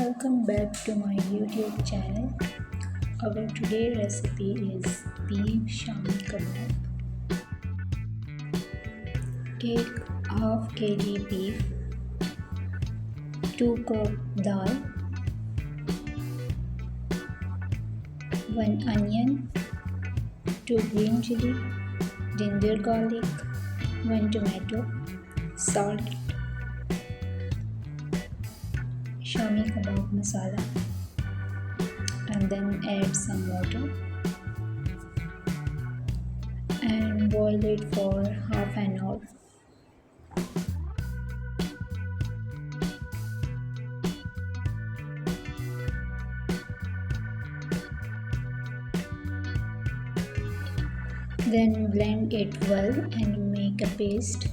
Welcome back to my YouTube channel. Our today recipe is beef Shami Kabab. Take half kg beef, 2 cup dal, 1 onion, 2 green chili, ginger garlic, 1 tomato, salt, Shami Kabab masala, and then add some water and boil it for half an hour. Then blend it well and make a paste.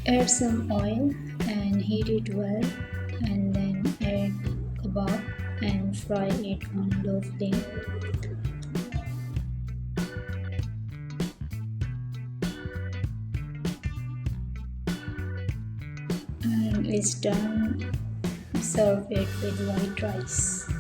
Add some oil and heat it well, and then add kebab and fry it on low flame. And it's done. Serve it with white rice.